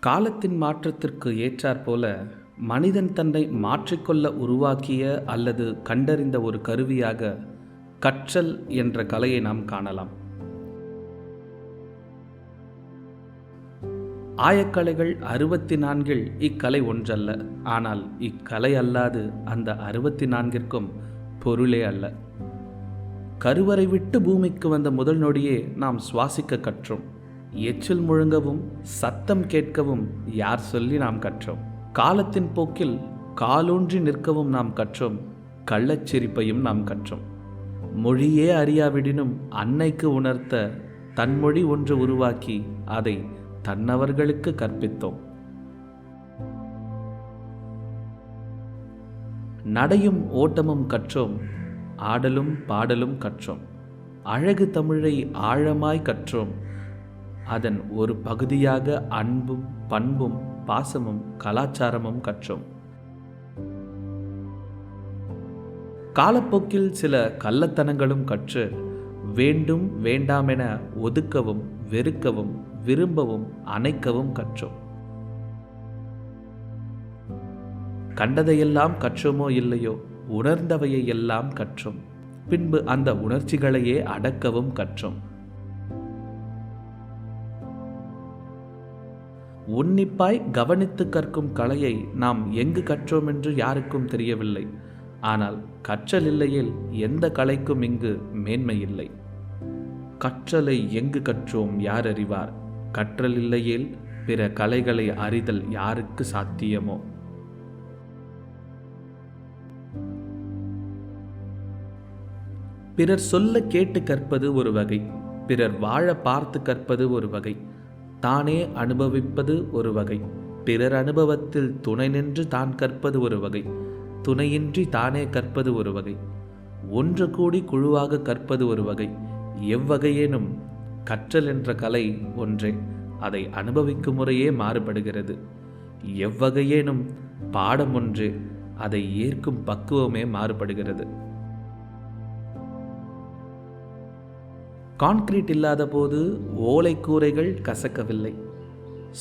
காலத்தின் மாற்றத்திற்கு ஏற்றாற்போல மனிதன் தன்னை மாற்றிக்கொள்ள உருவாக்கிய அல்லது கண்டறிந்த ஒரு கருவியாக கற்றல் என்ற கலையை நாம் காணலாம். ஆயக்கலைகள் 64 இக்கலை ஒன்றல்ல. ஆனால் இக்கலை அல்லாது அந்த 64ற்கும் பொருளே அல்ல. கருவறை விட்டு பூமிக்கு வந்த முதல் நொடியே நாம் சுவாசிக்க கற்றோம். எச்சில் முழுங்கவும் சத்தம் கேட்கவும் யார் சொல்லி நாம் கற்றோம்? காலத்தின் போக்கில் காலூன்றி நிற்கவும் நாம் கற்றோம். கள்ளச்சிரிப்பையும் நாம் கற்றோம். மொழியே அறியாவிடினும் அன்னைக்கு உணர்த்த தன்மொழி ஒன்று உருவாக்கி அதை தன்னவர்களுக்கு கற்பித்தோம். நடையும் ஓட்டமும் கற்றோம். ஆடலும் பாடலும் கற்றோம். அழகு தமிழை ஆழமாய் கற்றோம். அதன் ஒரு பகுதியாக அன்பும் பண்பும் பாசமும் கலாச்சாரமும் கற்றோம். காலப்போக்கில் சில கள்ளத்தனங்களும் கற்று வேண்டும் வேண்டாமென ஒதுக்கவும் வெறுக்கவும் விரும்பவும் அணைக்கவும் கற்றோம். கண்டதையெல்லாம் கற்றோமோ இல்லையோ, உணர்ந்தவையை எல்லாம் கற்றோம். பின்பு அந்த உணர்ச்சிகளையே அடக்கவும் கற்றோம். உன்னிப்பாய் கவனித்து கற்கும் கலையை நாம் எங்கு கற்றோம் என்று யாருக்கும் தெரியவில்லை. ஆனால் கற்றல் இல்லையில் எந்த கலைக்கும் இங்கு மேன்மை இல்லை. கற்றலை எங்கு கற்றோம் யார் அறிவார்? கற்றல் இல்லையேல் பிற கலைகளை அறிதல் யாருக்கு சாத்தியமோ? பிறர் சொல்ல கேட்டு கற்பது ஒரு வகை. பிறர் வாழ பார்த்து கற்பது ஒரு வகை. தானே அனுபவிப்பது ஒரு வகை. பிறர் அனுபவத்தில் துணை நின்று தான் கற்பது ஒரு வகை. துணையின்றி தானே கற்பது ஒரு வகை. ஒன்று கூடி குழுவாக கற்பது ஒரு வகை. எவ்வகையேனும் கற்றல் என்ற கலை ஒன்றே. அதை அனுபவிக்கும் முறையே மாறுபடுகிறது. எவ்வகையேனும் பாடம் ஒன்றே. அதை ஏற்கும் பக்குவமே மாறுபடுகிறது. கான்கிரீட் இல்லாத போது ஓலை கூரைகள் கசக்கவில்லை.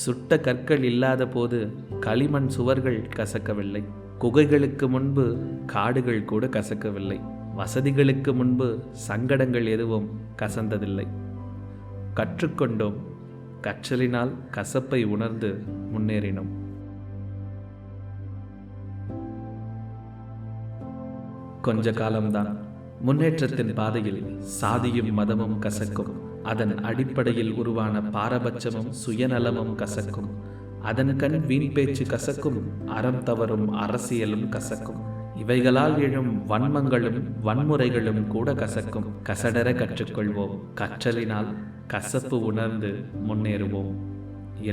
சுட்ட கற்கள் இல்லாத போது களிமண் சுவர்கள் கசக்கவில்லை. குகைகளுக்கு முன்பு காடுகள் கூட கசக்கவில்லை. வசதிகளுக்கு முன்பு சங்கடங்கள் எதுவும் கசந்ததில்லை. கற்றுக்கொண்டோம். கற்றலினால் கசப்பை உணர்ந்து முன்னேறினோம். கொஞ்ச காலம்தான். முன்னேற்றத்தின் பாதையில் சாதியும் மதமும் கசக்கும். அதன் அடிப்படையில் உருவான பாரபட்சமும் சுயநலமும் கசக்கும். அதன் கண் வீண் பேச்சு கசக்கும். அறம் தவறும் அரசியலும் கசக்கும். இவைகளால் எழும் வன்மங்களும் வன்முறைகளும் கூட கசக்கும். கசடர கற்றுக்கொள்வோம். கற்றலினால் கசப்பு உணர்ந்து முன்னேறுவோம்.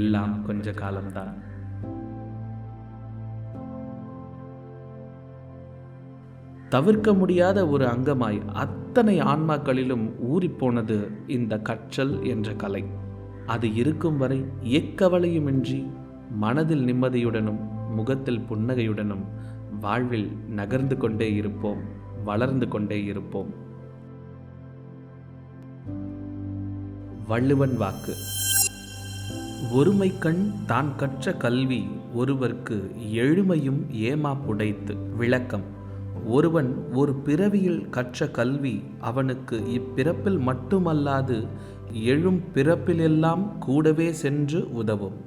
எல்லாம் கொஞ்ச காலம்தான். தவிர்க்க முடியாத ஒரு அங்கமாய் அத்தனை ஆன்மாக்களிலும் ஊறிப்போனது இந்த கற்றல் என்ற கலை. அது இருக்கும் வரை எக்கவலையுமின்றி மனதில் நிம்மதியுடனும் முகத்தில் புன்னகையுடனும் வாழ்வில் நகர்ந்து கொண்டே இருப்போம். வளர்ந்து கொண்டே இருப்போம். வள்ளுவன் வாக்கு. ஒருமை கண் தான் கற்ற கல்வி ஒருவர்க்கு எழுமையும் ஏமாப்புடைத்து. விளக்கம். ஒருவன் ஒரு பிறவியில் கற்ற கல்வி அவனுக்கு இப்பிறப்பில் மட்டுமல்லாது எழும் பிறப்பிலெல்லாம் கூடவே சென்று உதவும்.